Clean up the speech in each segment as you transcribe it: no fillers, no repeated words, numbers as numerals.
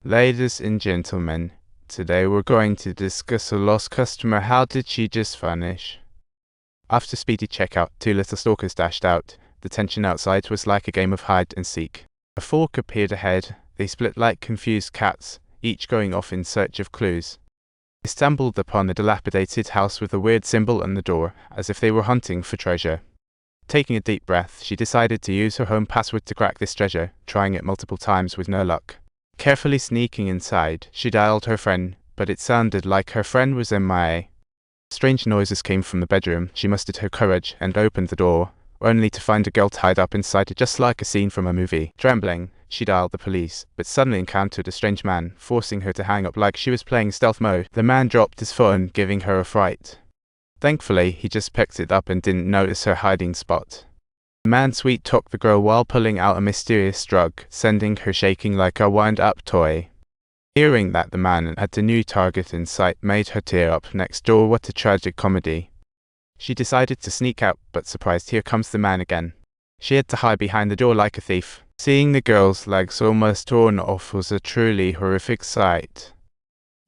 Ladies and gentlemen, today we're going to discuss a lost customer. How did she just vanish? After speedy checkout, two little stalkers dashed out. The tension outside was like a game of hide and seek. A fork appeared ahead. They split like confused cats, each going off in search of clues. They stumbled upon a dilapidated house with a weird symbol on the door, as if they were hunting for treasure. Taking a deep breath, she decided to use her home password to crack this treasure, trying it multiple times with no luck. Carefully sneaking inside, she dialed her friend, but it sounded like her friend was MIA. Strange noises came from the bedroom. She mustered her courage and opened the door, only to find a girl tied up inside it just like a scene from a movie. Trembling, she dialed the police, but suddenly encountered a strange man, forcing her to hang up like she was playing stealth mode. The man dropped his phone, giving her a fright. Thankfully, he just picked it up and didn't notice her hiding spot. The man sweet-talked the girl while pulling out a mysterious drug, sending her shaking like a wind-up toy. Hearing that the man had a new target in sight made her tear up. Next door, what a tragic comedy. She decided to sneak out, but surprised, here comes the man again. She had to hide behind the door like a thief. Seeing the girl's legs almost torn off was a truly horrific sight.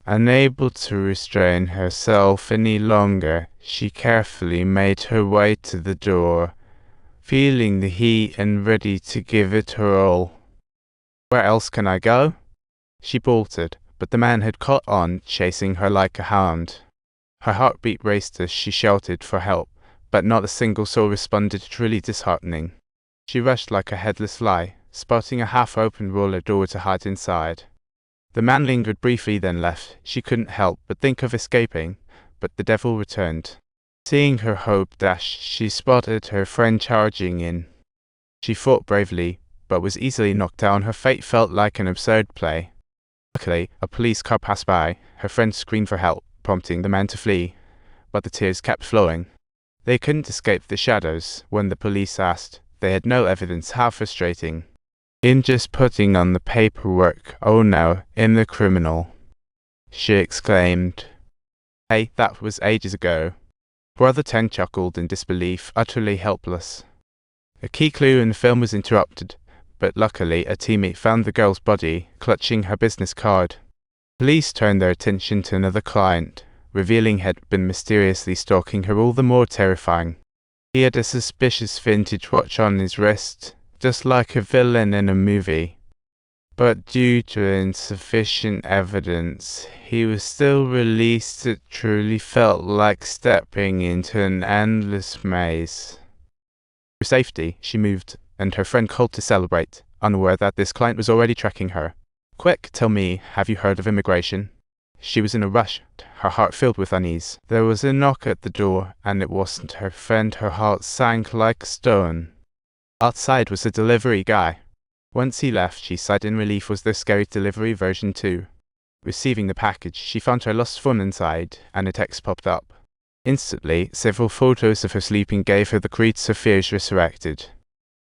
Unable to restrain herself any longer, she carefully made her way to the door, feeling the heat and ready to give it her all. "Where else can I go?" She bolted, but the man had caught on, chasing her like a hound. Her heartbeat raced as she shouted for help, but not a single soul responded, truly disheartening. She rushed like a headless fly, spotting a half-open roller door to hide inside. The man lingered briefly, then left. She couldn't help but think of escaping, but the devil returned. Seeing her hope dashed, she spotted her friend charging in. She fought bravely, but was easily knocked down. Her fate felt like an absurd play. Luckily, a police car passed by. Her friend screamed for help, prompting the man to flee, but the tears kept flowing. They couldn't escape the shadows. When the police asked, they had no evidence. How frustrating. "In just putting on the paperwork, oh no, in the criminal," she exclaimed. "Hey, that was ages ago." Brother Ten chuckled in disbelief, utterly helpless. A key clue in the film was interrupted, but luckily a teammate found the girl's body, clutching her business card. Police turned their attention to another client, revealing he had been mysteriously stalking her, all the more terrifying. He had a suspicious vintage watch on his wrist, just like a villain in a movie. But due to insufficient evidence, he was still released. It truly felt like stepping into an endless maze. For safety, she moved, and her friend called to celebrate, unaware that this client was already tracking her. "Quick, tell me, have you heard of immigration?" She was in a rush, her heart filled with unease. There was a knock at the door, and it wasn't her friend. Her heart sank like a stone. Outside was a delivery guy. Once he left, she sighed in relief. Was the scary delivery version 2. Receiving the package, she found her lost phone inside, and a text popped up. Instantly, several photos of her sleeping gave her the creeps her fears resurrected.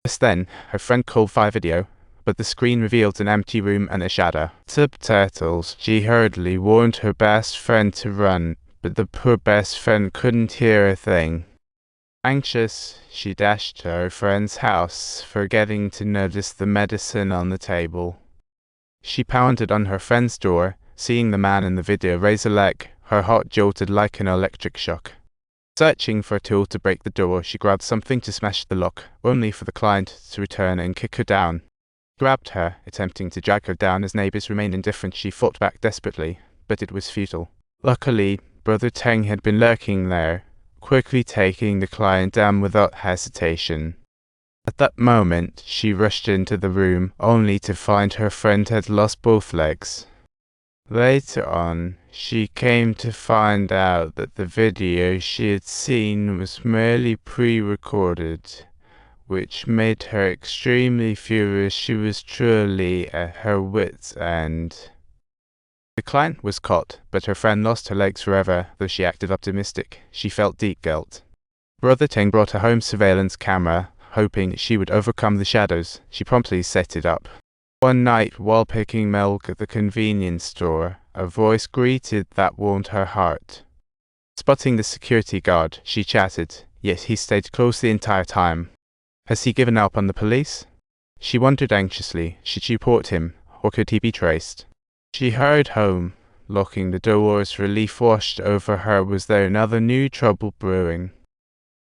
Just then, her friend called via video, but the screen revealed an empty room and a shadow. Subtitles. She hurriedly warned her best friend to run, but the poor best friend couldn't hear a thing. Anxious, she dashed to her friend's house, forgetting to notice the medicine on the table. She pounded on her friend's door, seeing the man in the video raise a leg. Her heart jolted like an electric shock. Searching for a tool to break the door, she grabbed something to smash the lock, only for the client to return and kick her down. He grabbed her, attempting to drag her down. As neighbors remained indifferent, she fought back desperately, but it was futile. Luckily, Brother Teng had been lurking there, quickly taking the client down without hesitation. At that moment, she rushed into the room, only to find her friend had lost both legs. Later on, she came to find out that the video she had seen was merely pre-recorded, which made her extremely furious. She was truly at her wit's end. The client was caught, but her friend lost her legs forever. Though she acted optimistic, she felt deep guilt. Brother Teng brought her home surveillance camera, hoping she would overcome the shadows. She promptly set it up. One night, while picking milk at the convenience store, a voice greeted that warmed her heart. Spotting the security guard, she chatted, yet he stayed close the entire time. Has he given up on the police? She wondered anxiously. Should she report him, or could he be traced? She hurried home, locking the door as relief washed over her. Was there another new trouble brewing?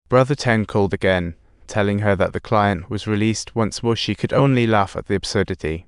Brother 10 called again, telling her that the client was released once more. She could only laugh at the absurdity.